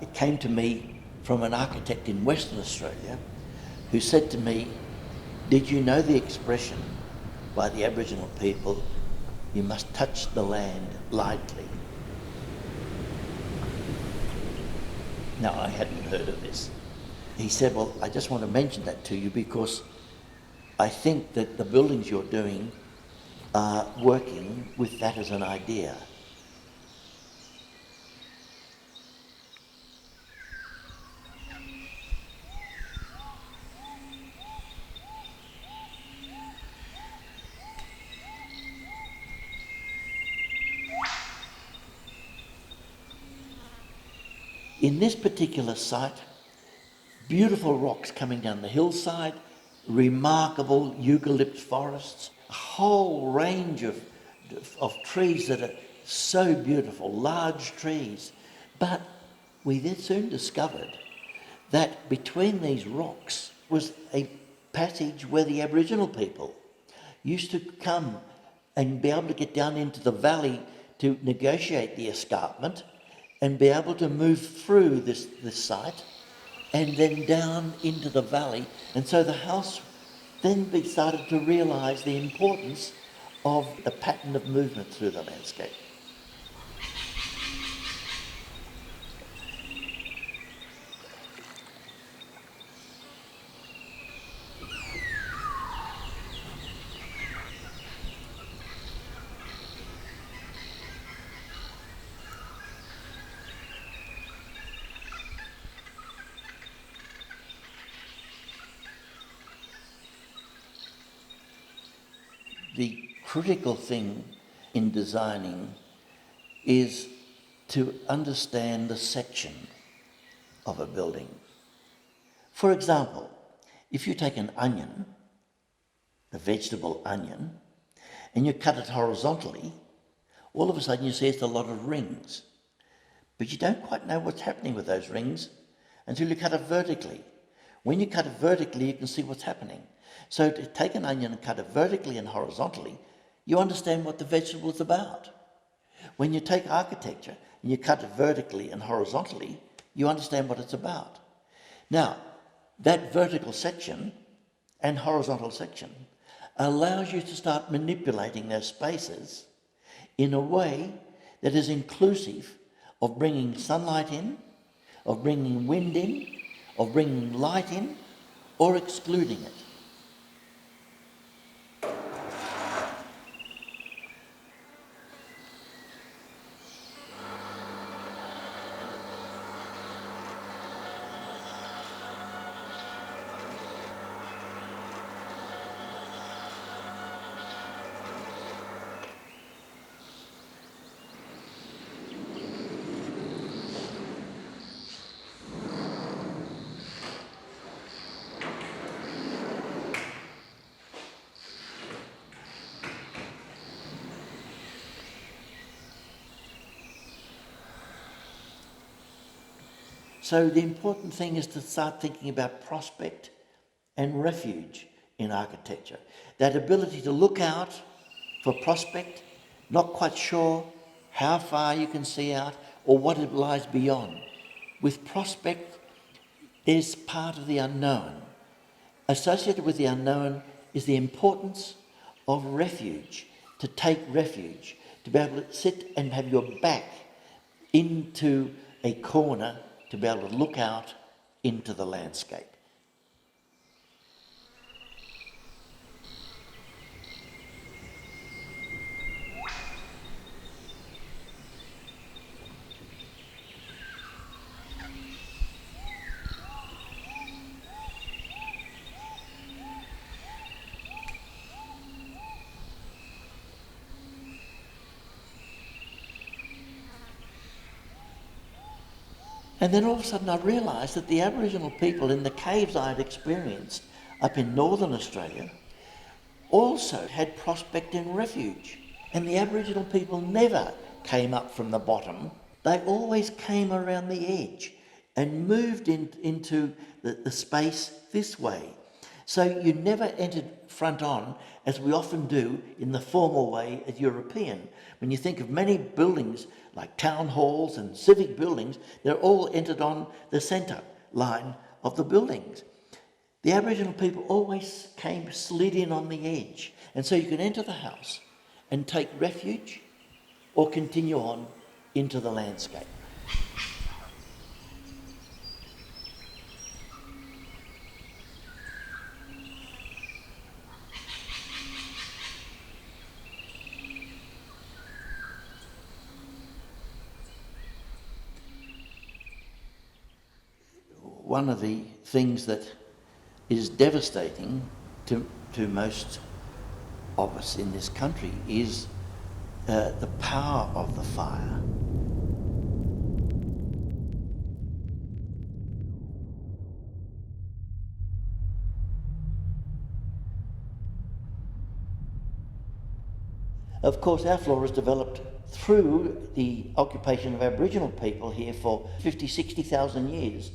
It came to me from an architect in Western Australia who said to me, "Did you know the expression by the Aboriginal people, you must touch the land lightly?" Now, I hadn't heard of this. He said, "Well, I just want to mention that to you because I think that the buildings you're doing are working with that as an idea." In this particular site, beautiful rocks coming down the hillside, remarkable eucalypt forests, a whole range of trees that are so beautiful, large trees. But we then soon discovered that between these rocks was a passage where the Aboriginal people used to come and be able to get down into the valley to negotiate the escarpment and be able to move through this site and then down into the valley. And so the house then started to realise the importance of the pattern of movement through the landscape. The critical thing in designing is to understand the section of a building. For example, if you take an onion, a vegetable onion, and you cut it horizontally, all of a sudden you see it's a lot of rings. But you don't quite know what's happening with those rings until you cut it vertically. When you cut it vertically, you can see what's happening. So to take an onion and cut it vertically and horizontally, you understand what the vegetable is about. When you take architecture and you cut it vertically and horizontally, you understand what it's about. Now, that vertical section and horizontal section allows you to start manipulating those spaces in a way that is inclusive of bringing sunlight in, of bringing wind in, of bringing light in, or excluding it. So the important thing is to start thinking about prospect and refuge in architecture. That ability to look out for prospect, not quite sure how far you can see out or what it lies beyond. With prospect is part of the unknown. Associated with the unknown is the importance of refuge, to take refuge, to be able to sit and have your back into a corner to be able to look out into the landscape. And then all of a sudden I realised that the Aboriginal people in the caves I had experienced up in northern Australia also had prospect and refuge. And the Aboriginal people never came up from the bottom. They always came around the edge and moved into the space this way. So you never entered front on, as we often do in the formal way as European. When you think of many buildings, like town halls and civic buildings, they're all entered on the centre line of the buildings. The Aboriginal people always came slid in on the edge. And so you can enter the house and take refuge or continue on into the landscape. One of the things that is devastating to most of us in this country is the power of the fire. Of course, our flora has developed through the occupation of Aboriginal people here for 50, 60,000 years.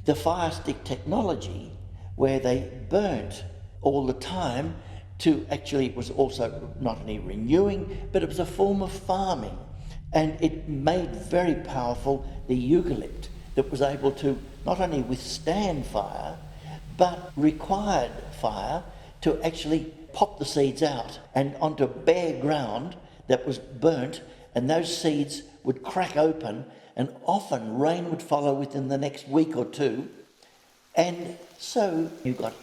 The fire stick technology, where they burnt all the time to actually, it was also not only renewing, but it was a form of farming. And it made very powerful the eucalypt that was able to not only withstand fire, but required fire to actually pop the seeds out and onto bare ground that was burnt, and those seeds would crack open, and often rain would follow within the next week or two, and so you got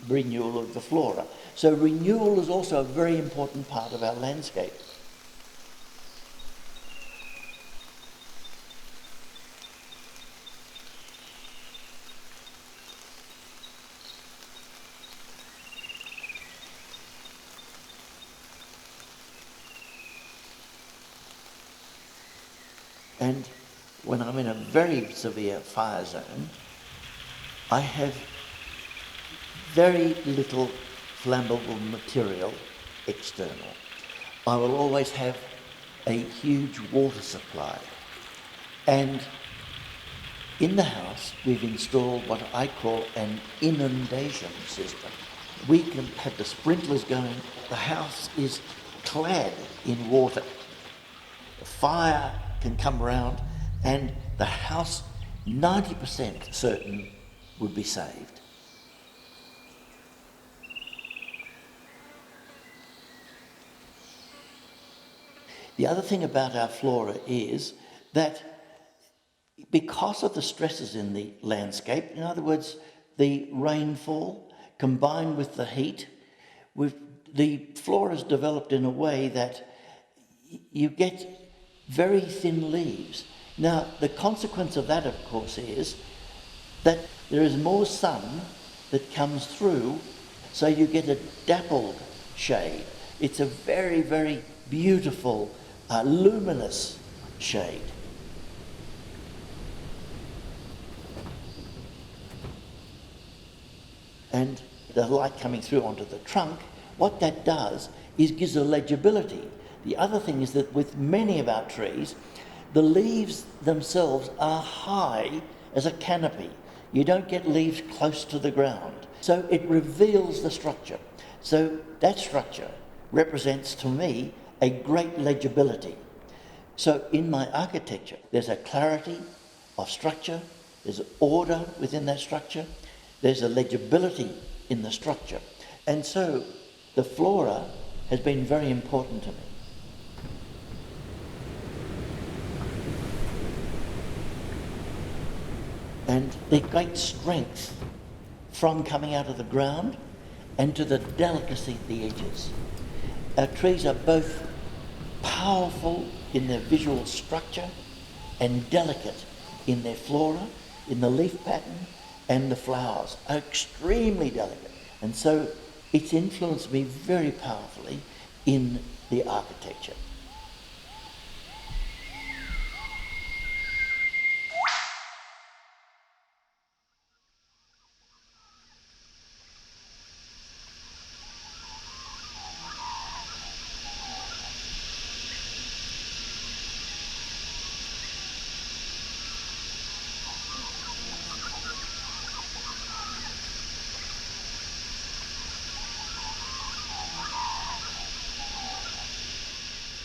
renewal of the flora. So renewal is also a very important part of our landscape. And when I'm in a very severe fire zone, I have very little flammable material external. I will always have a huge water supply. And in the house, we've installed what I call an inundation system. We can have the sprinklers going. The house is clad in water. The fire can come around, and the house, 90% certain, would be saved. The other thing about our flora is that because of the stresses in the landscape, in other words, the rainfall combined with the heat, the flora is developed in a way that you get very thin leaves. Now, the consequence of that, of course, is that there is more sun that comes through, so you get a dappled shade. It's a very, very beautiful, luminous shade. And the light coming through onto the trunk, what that does is gives a legibility. The other thing is that with many of our trees, the leaves themselves are high as a canopy. You don't get leaves close to the ground. So it reveals the structure. So that structure represents to me a great legibility. So in my architecture, there's a clarity of structure, there's order within that structure, there's a legibility in the structure. And so the flora has been very important to me. And the great strength from coming out of the ground and to the delicacy of the edges. Our trees are both powerful in their visual structure and delicate in their flora, in the leaf pattern, and the flowers are extremely delicate. And so it's influenced me very powerfully in the architecture.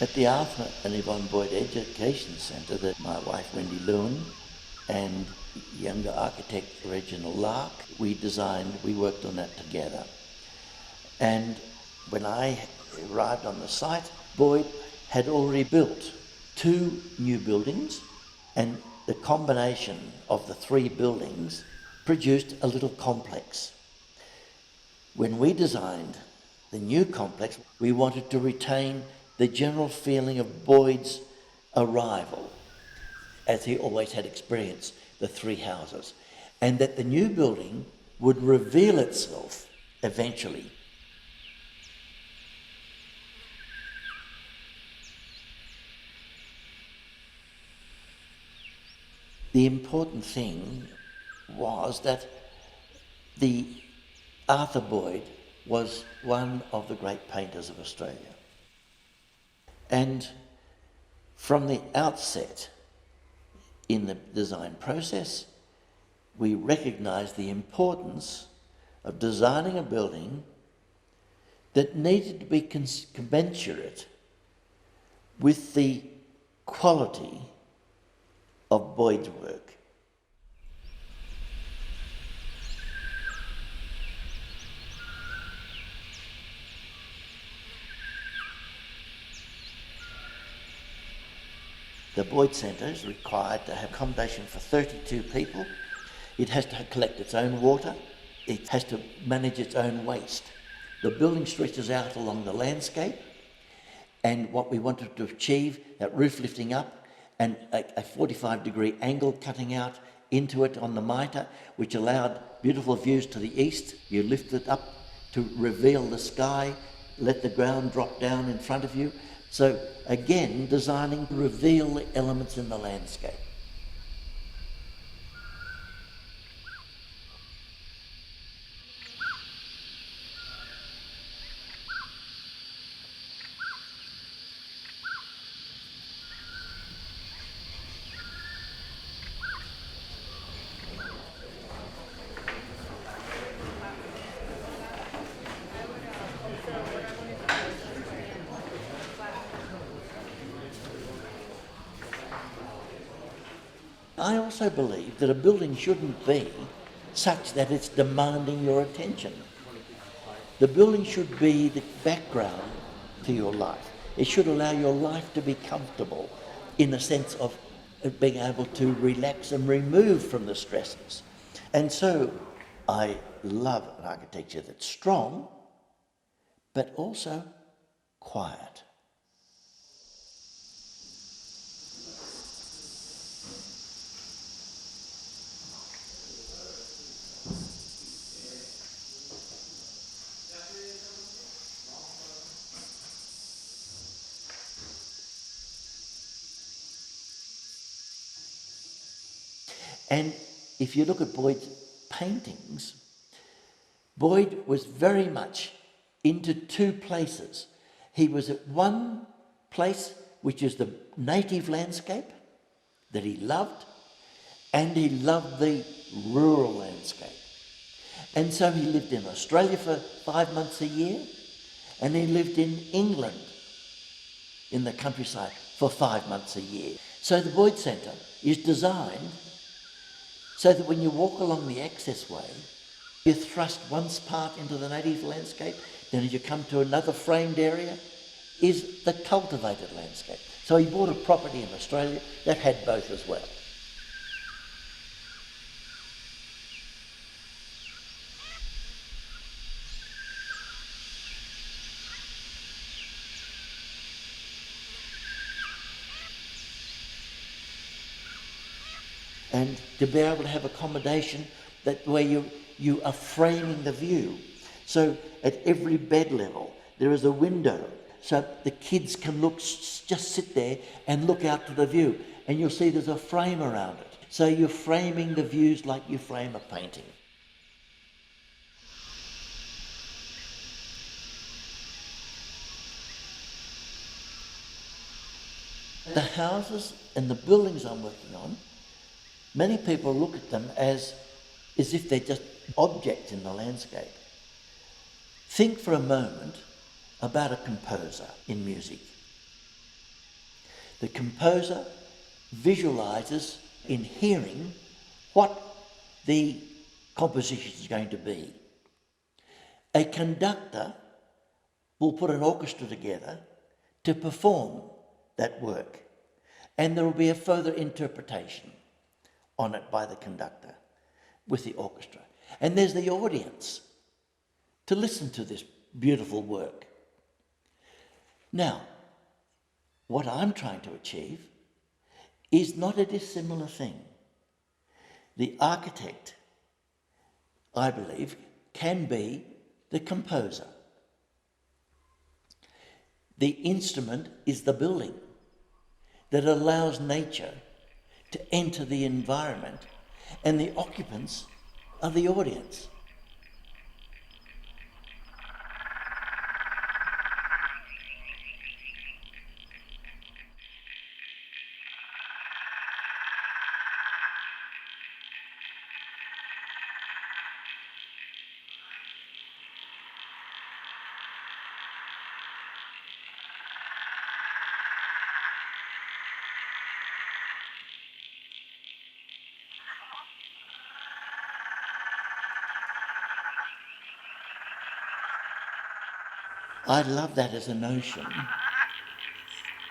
At the Arthur and Yvonne Boyd Education Centre, that my wife Wendy Lewin and younger architect Reginald Lark, we worked on that together. And when I arrived on the site, Boyd had already built 2 new buildings, and the combination of the 3 buildings produced a little complex. When we designed the new complex, we wanted to retain the general feeling of Boyd's arrival, as he always had experienced the 3 houses, and that the new building would reveal itself eventually. The important thing was that the Arthur Boyd was one of the great painters of Australia. And from the outset in the design process, we recognised the importance of designing a building that needed to be commensurate with the quality of Boyd's work. The Boyd Centre is required to have accommodation for 32 people. It has to collect its own water. It has to manage its own waste. The building stretches out along the landscape, and what we wanted to achieve, that roof lifting up and a 45-degree angle cutting out into it on the mitre, which allowed beautiful views to the east. You lift it up to reveal the sky, let the ground drop down in front of you. So again, designing to reveal the elements in the landscape. I also believe that a building shouldn't be such that it's demanding your attention. The building should be the background to your life. It should allow your life to be comfortable in the sense of being able to relax and remove from the stresses. And so I love an architecture that's strong, but also quiet. And if you look at Boyd's paintings, Boyd was very much into 2 places. He was at one place, which is the native landscape that he loved, and he loved the rural landscape. And so he lived in Australia for 5 months a year, and he lived in England in the countryside for 5 months a year. So the Boyd Centre is designed so that when you walk along the access way, you thrust one part into the native landscape, then as you come to another framed area, is the cultivated landscape. So he bought a property in Australia that had both as well. And to be able to have accommodation that where you are framing the view. So at every bed level there is a window so the kids can just sit there and look out to the view, and you'll see there's a frame around it. So you're framing the views like you frame a painting. The houses and the buildings I'm working on, many people look at them as if they're just objects in the landscape. Think for a moment about a composer in music. The composer visualizes in hearing what the composition is going to be. A conductor will put an orchestra together to perform that work, and there will be a further interpretation on it by the conductor with the orchestra. And there's the audience to listen to this beautiful work. Now, what I'm trying to achieve is not a dissimilar thing. The architect, I believe, can be the composer. The instrument is the building that allows nature to enter the environment, and the occupants are the audience. I love that as a notion,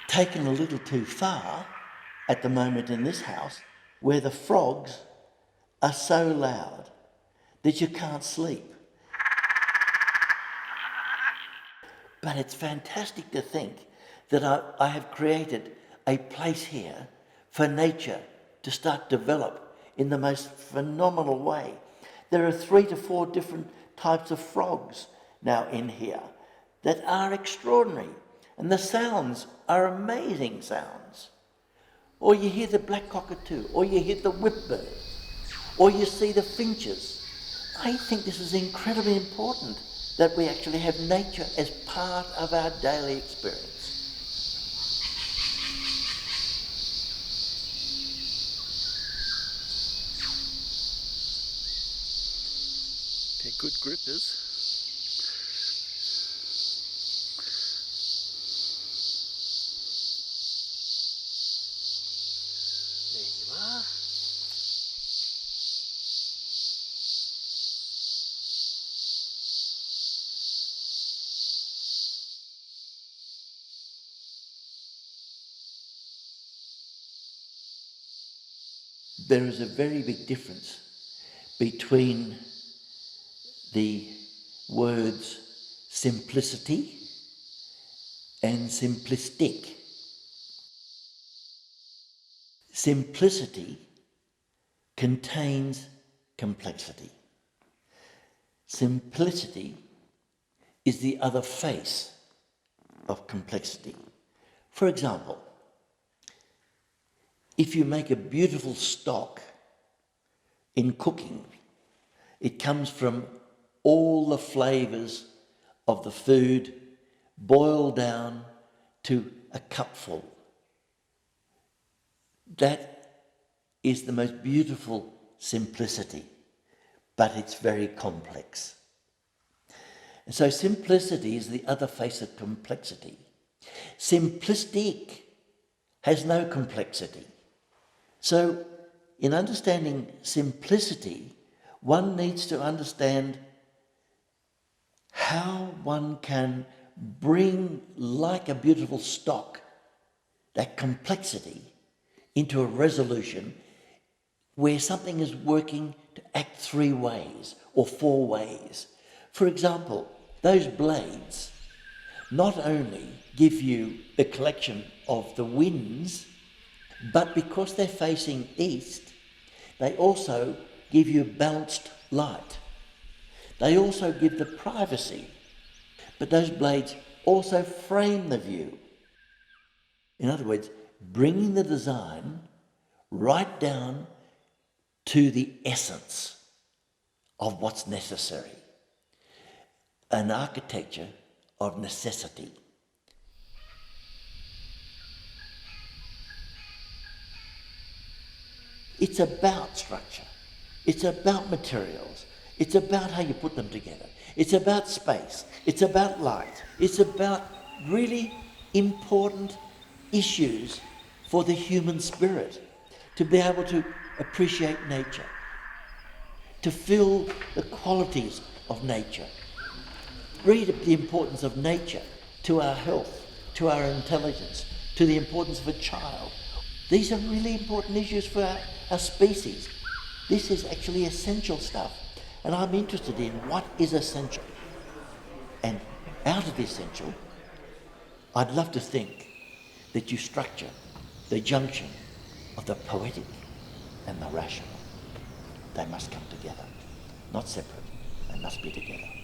taken a little too far at the moment in this house, where the frogs are so loud that you can't sleep. But it's fantastic to think that I have created a place here for nature to start to develop in the most phenomenal way. There are 3 to 4 different types of frogs now in here that are extraordinary, and the sounds are amazing sounds. Or you hear the black cockatoo, or you hear the whipbird, or you see the finches. I think this is incredibly important that we actually have nature as part of our daily experience. They're good grippers. There you are. There is a very big difference between the words simplicity and simplistic. Simplicity contains complexity. Simplicity is the other face of complexity. For example, if you make a beautiful stock in cooking, it comes from all the flavours of the food boiled down to a cupful. That is the most beautiful simplicity, but it's very complex. And so simplicity is the other face of complexity. Simplistic has no complexity. So in understanding simplicity, one needs to understand how one can bring, like a beautiful stock, that complexity into a resolution where something is working to act 3 ways or 4 ways. For example, those blades not only give you the collection of the winds, but because they're facing east, they also give you balanced light. They also give the privacy, but those blades also frame the view. In other words, bringing the design right down to the essence of what's necessary. An architecture of necessity. It's about structure. It's about materials. It's about how you put them together. It's about space. It's about light. It's about really important issues for the human spirit, to be able to appreciate nature, to feel the qualities of nature. Read the importance of nature to our health, to our intelligence, to the importance of a child. These are really important issues for our species. This is actually essential stuff. And I'm interested in what is essential. And out of the essential, I'd love to think that you structure the junction of the poetic and the rational. They must come together, not separate. They must be together.